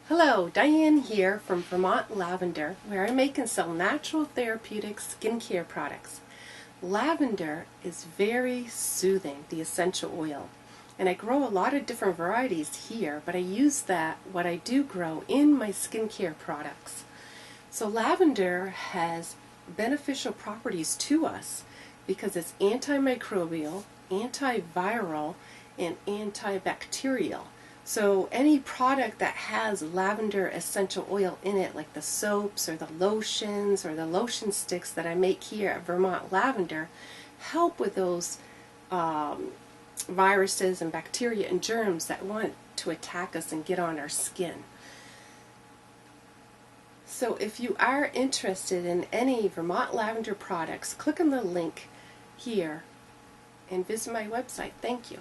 Hello, Diane here from Vermont Lavender, where I make and sell natural therapeutic skincare products. Lavender is very soothing, the essential oil, and I grow a lot of different varieties here, but I use what I do grow in my skincare products. So lavender has beneficial properties to us because it's antimicrobial, antiviral, and antibacterial. So any product that has lavender essential oil in it, like the soaps or the lotions or the lotion sticks that I make here at Vermont Lavender, help with those viruses and bacteria and germs that want to attack us and get on our skin. So if you are interested in any Vermont Lavender products, click on the link here and visit my website. Thank you.